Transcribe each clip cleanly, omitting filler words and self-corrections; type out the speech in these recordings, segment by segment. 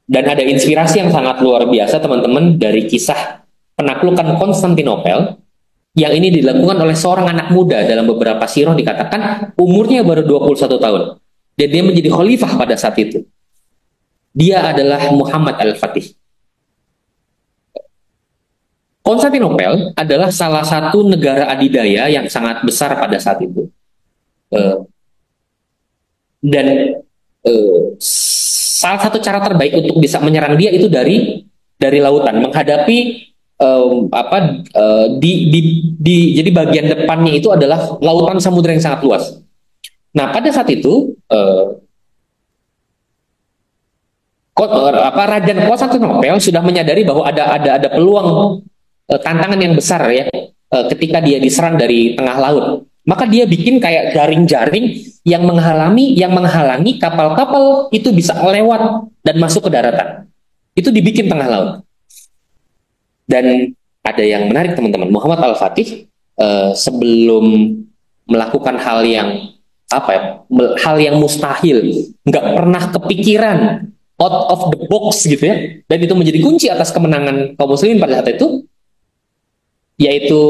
Dan ada inspirasi yang sangat luar biasa teman-teman dari kisah penaklukan Konstantinopel yang ini dilakukan oleh seorang anak muda. Dalam beberapa sirah dikatakan umurnya baru 21 tahun. Dan dia menjadi khalifah pada saat itu. Dia adalah Muhammad Al-Fatih. Konstantinopel adalah salah satu negara adidaya yang sangat besar pada saat itu. Dan salah satu cara terbaik untuk bisa menyerang dia itu dari lautan, menghadapi jadi bagian depannya itu adalah lautan samudera yang sangat luas. Nah, pada saat itu Raja Konstantinopel sudah menyadari bahwa ada peluang tantangan yang besar ya ketika dia diserang dari tengah laut. Maka dia bikin kayak jaring-jaring yang menghalangi kapal-kapal itu bisa lewat dan masuk ke daratan. Itu dibikin tengah laut. Dan ada yang menarik teman-teman, Muhammad Al-Fatih sebelum melakukan hal yang mustahil, nggak pernah kepikiran, out of the box gitu ya, dan itu menjadi kunci atas kemenangan kaum muslimin pada saat itu, yaitu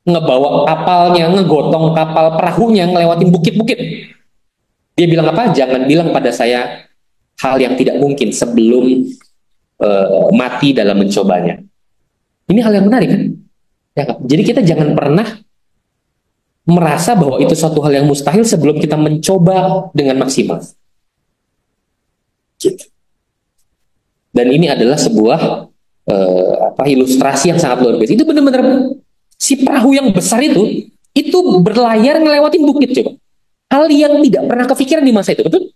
ngebawa kapalnya, ngegotong kapal perahunya, ngelewatin bukit-bukit. Dia bilang apa? Jangan bilang pada saya hal yang tidak mungkin sebelum mati dalam mencobanya. Ini hal yang menarik kan? Ya, jadi kita jangan pernah merasa bahwa itu suatu hal yang mustahil sebelum kita mencoba dengan maksimal. Gitu. Dan ini adalah sebuah ilustrasi yang sangat luar biasa. Itu benar-benar si perahu yang besar itu berlayar ngelewatin bukit coba. Hal yang tidak pernah kepikiran di masa itu, betul?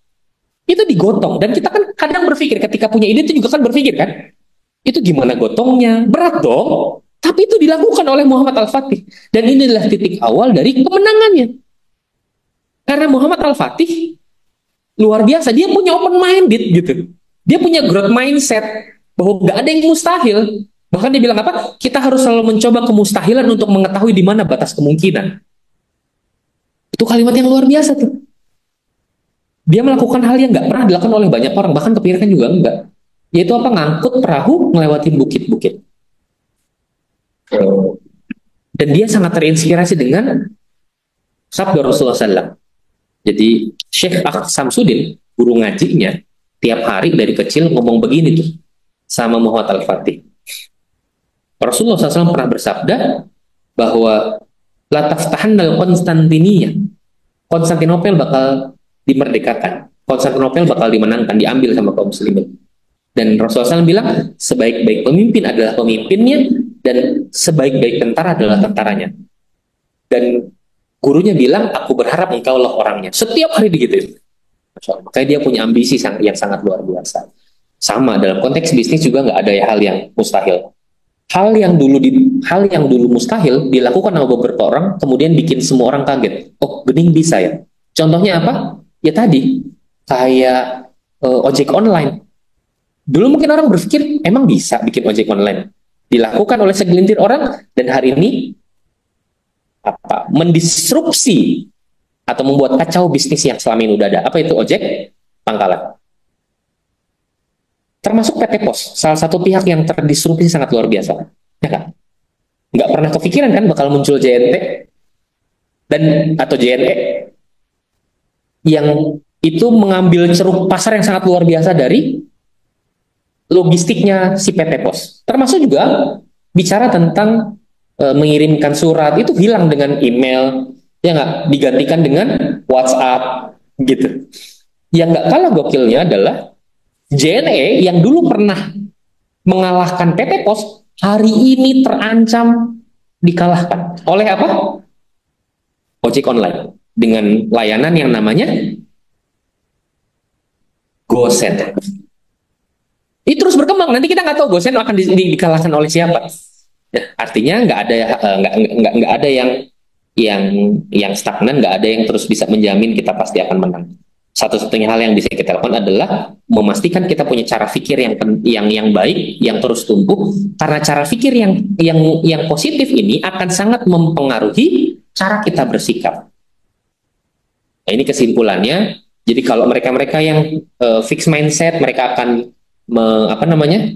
Itu digotong. Dan kita kan kadang berpikir ketika punya ide itu juga kan berpikir kan, itu gimana gotongnya? Berat dong. Tapi itu dilakukan oleh Muhammad Al-Fatih. Dan inilah titik awal dari kemenangannya. Karena Muhammad Al-Fatih luar biasa. Dia punya open minded gitu. Dia punya growth mindset bahwa gak ada yang mustahil. Bahkan dia bilang apa? Kita harus selalu mencoba kemustahilan untuk mengetahui di mana batas kemungkinan. Itu kalimat yang luar biasa tuh. Dia melakukan hal yang gak pernah dilakukan oleh banyak orang. Bahkan kepikiran juga enggak. Yaitu apa? Ngangkut perahu ngelewatin bukit-bukit. Dan dia sangat terinspirasi dengan sabda Rasulullah SAW. Jadi Syekh Samsudin, guru ngajinya, tiap hari dari kecil ngomong begini tuh sama Muhammad Al-Fatih. Rasulullah SAW pernah bersabda bahwa la taftahannal Konstantiniyah, Konstantinopel bakal dimerdekakan, Konstantinopel bakal dimenangkan, diambil sama kaum muslimin. Dan Rasulullah SAW bilang sebaik-baik pemimpin adalah pemimpinnya dan sebaik-baik tentara adalah tentaranya. Dan gurunya bilang aku berharap engkaulah orangnya. Setiap hari begitu. Makanya dia punya ambisi yang sangat luar biasa. Sama dalam konteks bisnis juga nggak ada hal yang mustahil. Hal yang dulu mustahil dilakukan oleh beberapa orang, kemudian bikin semua orang kaget. Oh, bening bisa ya. Contohnya apa? Ya tadi kayak ojek online. Dulu mungkin orang berpikir emang bisa bikin ojek online. Dilakukan oleh segelintir orang dan hari ini mendisrupsi atau membuat kacau bisnis yang selama ini udah ada. Apa itu ojek pangkalan? Termasuk PT Pos, salah satu pihak yang terdisrupsi sangat luar biasa. Ya kan? Nggak pernah kepikiran kan bakal muncul JNT atau JNE yang itu mengambil ceruk pasar yang sangat luar biasa dari logistiknya si PT Pos. Termasuk juga bicara tentang mengirimkan surat itu hilang dengan email, ya nggak, digantikan dengan WhatsApp gitu. Yang nggak kalah gokilnya adalah JNE yang dulu pernah mengalahkan PT Pos hari ini terancam dikalahkan oleh apa? Ojek online dengan layanan yang namanya GoSend. Ini terus berkembang. Nanti kita nggak tahu GoSend akan dikalahkan oleh siapa. Ya, artinya nggak ada yang stagnan, nggak ada yang terus bisa menjamin kita pasti akan menang. Satu-satunya hal yang bisa kita lakukan adalah memastikan kita punya cara pikir yang baik, yang terus tumbuh. Karena cara pikir yang positif ini akan sangat mempengaruhi cara kita bersikap. Nah, ini kesimpulannya. Jadi kalau mereka yang fixed mindset, mereka akan apa namanya,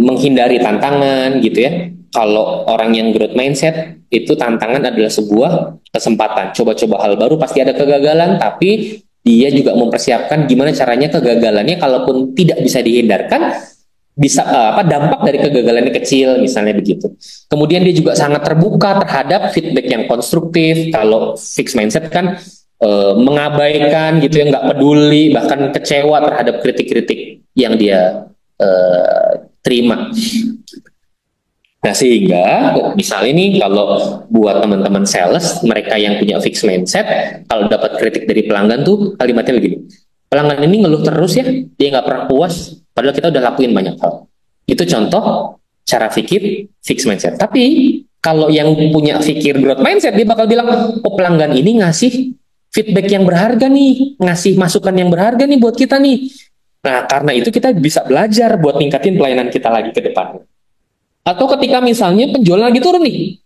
menghindari tantangan gitu ya. Kalau orang yang growth mindset itu tantangan adalah sebuah kesempatan. Coba-coba hal baru pasti ada kegagalan, tapi dia juga mempersiapkan gimana caranya kegagalannya kalaupun tidak bisa dihindarkan, bisa apa dampak dari kegagalannya kecil misalnya begitu. Kemudian dia juga sangat terbuka terhadap feedback yang konstruktif. Kalau fixed mindset kan mengabaikan gitu ya, nggak peduli, bahkan kecewa terhadap kritik-kritik yang dia terima. Nah, sehingga misalnya nih kalau buat teman-teman sales, mereka yang punya fixed mindset, kalau dapat kritik dari pelanggan tuh kalimatnya begini, pelanggan ini ngeluh terus ya, dia nggak pernah puas, padahal kita udah lakuin banyak hal. Itu contoh cara pikir fixed mindset. Tapi kalau yang punya pikir growth mindset, dia bakal bilang, oh pelanggan ini ngasih feedback yang berharga nih, ngasih masukan yang berharga nih buat kita nih. Nah, karena itu kita bisa belajar buat ningkatin pelayanan kita lagi ke depan. Atau ketika misalnya penjualan lagi turun nih,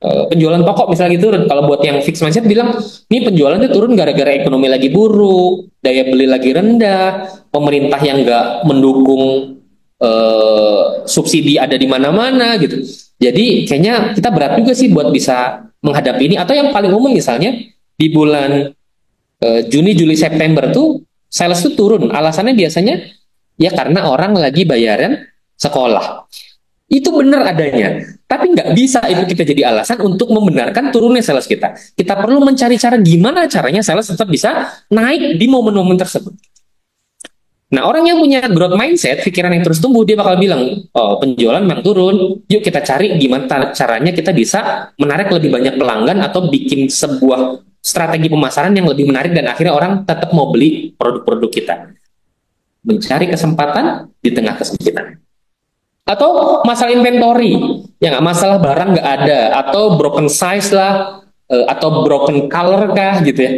penjualan pokok misalnya gitu turun. Kalau buat yang fixed mindset bilang, nih penjualannya turun gara-gara ekonomi lagi buruk, daya beli lagi rendah, pemerintah yang nggak mendukung subsidi ada di mana-mana gitu. Jadi kayaknya kita berat juga sih buat bisa menghadapi ini. Atau yang paling umum misalnya di bulan Juni, Juli, September tuh sales tuh turun. Alasannya biasanya ya karena orang lagi bayaran sekolah. Itu benar adanya, tapi nggak bisa itu kita jadi alasan untuk membenarkan turunnya sales kita. Kita perlu mencari cara gimana caranya sales tetap bisa naik di momen-momen tersebut. Nah, orang yang punya growth mindset, pikiran yang terus tumbuh, dia bakal bilang, oh penjualan memang turun, yuk kita cari gimana caranya kita bisa menarik lebih banyak pelanggan atau bikin sebuah strategi pemasaran yang lebih menarik dan akhirnya orang tetap mau beli produk-produk kita. Mencari kesempatan di tengah kesempitan. Atau masalah inventory, ya nggak, masalah barang nggak ada, atau broken size lah, atau broken color kah gitu ya.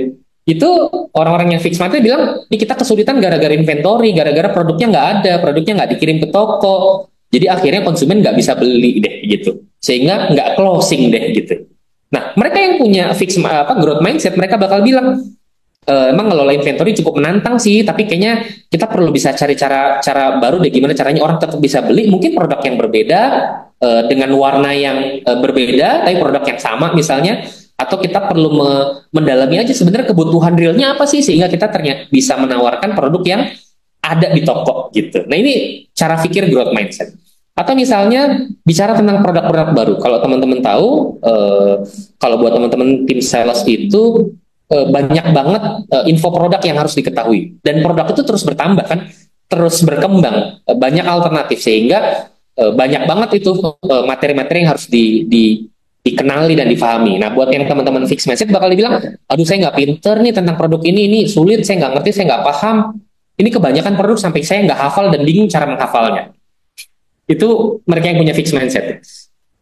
Itu orang-orang yang fix mindset bilang, ini kita kesulitan gara-gara inventory, gara-gara produknya nggak ada, produknya nggak dikirim ke toko, jadi akhirnya konsumen nggak bisa beli deh gitu, sehingga nggak closing deh gitu. Nah, mereka yang punya growth mindset, mereka bakal bilang, emang ngelola inventory cukup menantang sih, tapi kayaknya kita perlu bisa cari cara baru deh gimana caranya orang tetap bisa beli mungkin produk yang berbeda dengan warna yang berbeda tapi produk yang sama misalnya, atau kita perlu mendalami aja sebenarnya kebutuhan realnya apa sih sehingga kita ternyata bisa menawarkan produk yang ada di toko gitu. Nah, ini cara pikir growth mindset. Atau misalnya bicara tentang produk-produk baru. Kalau teman-teman tahu, kalau buat teman-teman tim sales itu banyak banget info produk yang harus diketahui, dan produk itu terus bertambah kan, terus berkembang, banyak alternatif, sehingga banyak banget itu materi-materi yang harus dikenali dan difahami. Nah, buat yang teman-teman fixed mindset bakal dibilang, aduh saya nggak pinter nih tentang produk ini sulit, saya nggak ngerti, saya nggak paham, ini kebanyakan produk sampai saya nggak hafal dan bingung cara menghafalnya. Itu mereka yang punya fixed mindset.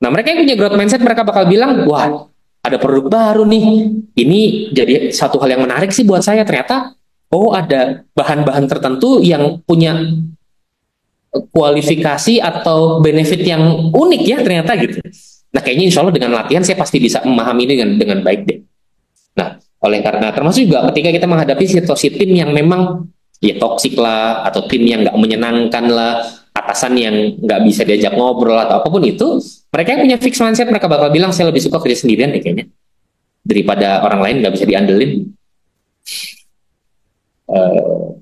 Nah, mereka yang punya growth mindset, mereka bakal bilang, wah, ada produk baru nih. Ini jadi satu hal yang menarik sih buat saya. Ternyata, oh ada bahan-bahan tertentu yang punya kualifikasi atau benefit yang unik ya ternyata gitu. Nah, kayaknya insya Allah dengan latihan saya pasti bisa memahami ini dengan baik deh. Nah, oleh karena termasuk juga ketika kita menghadapi situasi tim yang memang ya toksik lah, atau tim yang nggak menyenangkan lah, atasan yang nggak bisa diajak ngobrol atau apapun itu, mereka yang punya fixed mindset, mereka bakal bilang saya lebih suka kerja sendirian deh kayaknya daripada orang lain nggak bisa diandelin.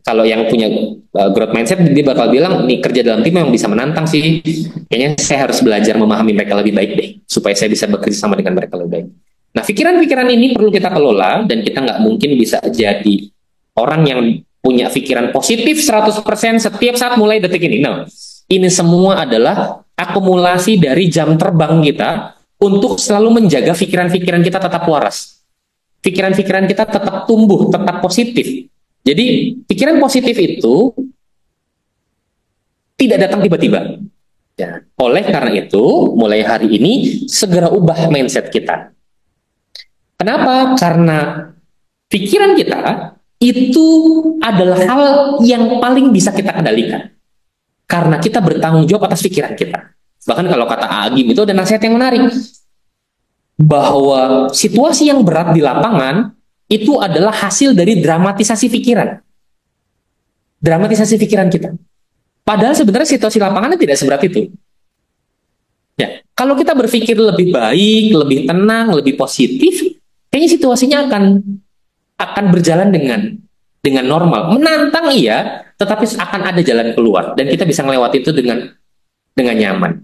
Kalau yang punya growth mindset, dia bakal bilang nih kerja dalam tim memang bisa menantang sih, kayaknya saya harus belajar memahami mereka lebih baik deh supaya saya bisa bekerja sama dengan mereka lebih baik. Nah, pikiran-pikiran ini perlu kita kelola, dan kita nggak mungkin bisa jadi orang yang punya pikiran positif 100% setiap saat mulai detik ini. Nah, ini semua adalah akumulasi dari jam terbang kita untuk selalu menjaga pikiran-pikiran kita tetap waras. Pikiran-pikiran kita tetap tumbuh, tetap positif. Jadi, pikiran positif itu tidak datang tiba-tiba. Ya. Oleh karena itu, mulai hari ini, segera ubah mindset kita. Kenapa? Karena pikiran kita itu adalah hal yang paling bisa kita kendalikan. Karena kita bertanggung jawab atas pikiran kita. Bahkan kalau kata Agim itu ada nasihat yang menarik. Bahwa situasi yang berat di lapangan itu adalah hasil dari dramatisasi pikiran. dramatisasi pikiran kita. Padahal sebenarnya situasi lapangannya tidak seberat itu. Ya, kalau kita berpikir lebih baik, lebih tenang, lebih positif, kayaknya situasinya akan berjalan dengan normal. Menantang iya, tetapi akan ada jalan keluar dan kita bisa melewati itu dengan nyaman.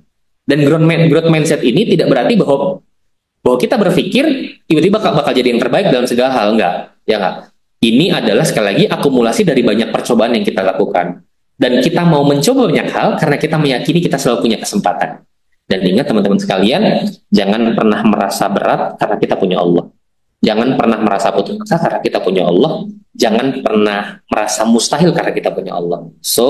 Dan growth mindset ini tidak berarti bahwa kita berpikir tiba-tiba bakal jadi yang terbaik dalam segala hal. Enggak, ya enggak. Ini adalah sekali lagi akumulasi dari banyak percobaan yang kita lakukan. Dan kita mau mencoba banyak hal karena kita meyakini kita selalu punya kesempatan. Dan ingat teman-teman sekalian, jangan pernah merasa berat karena kita punya Allah. Jangan pernah merasa putus asa karena kita punya Allah. Jangan pernah merasa mustahil karena kita punya Allah. So,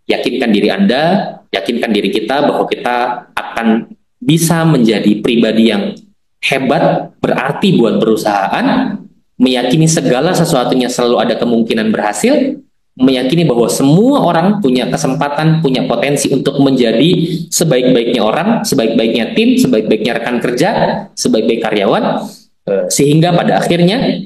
yakinkan diri Anda, yakinkan diri kita bahwa kita akan bisa menjadi pribadi yang hebat, berarti buat perusahaan, meyakini segala sesuatunya selalu ada kemungkinan berhasil, meyakini bahwa semua orang punya kesempatan, punya potensi untuk menjadi sebaik-baiknya orang, sebaik-baiknya tim, sebaik-baiknya rekan kerja, sebaik-baik karyawan, sehingga pada akhirnya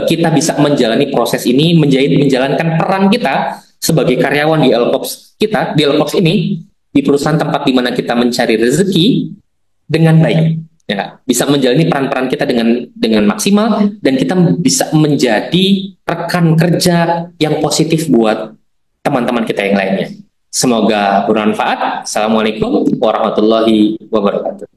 kita bisa menjalani proses ini, menjalankan peran kita sebagai karyawan di Elcops kita, di Elcops ini, di perusahaan tempat di mana kita mencari rezeki dengan baik. Ya, bisa menjalani peran-peran kita dengan maksimal dan kita bisa menjadi rekan kerja yang positif buat teman-teman kita yang lainnya. Semoga bermanfaat. Assalamualaikum warahmatullahi wabarakatuh.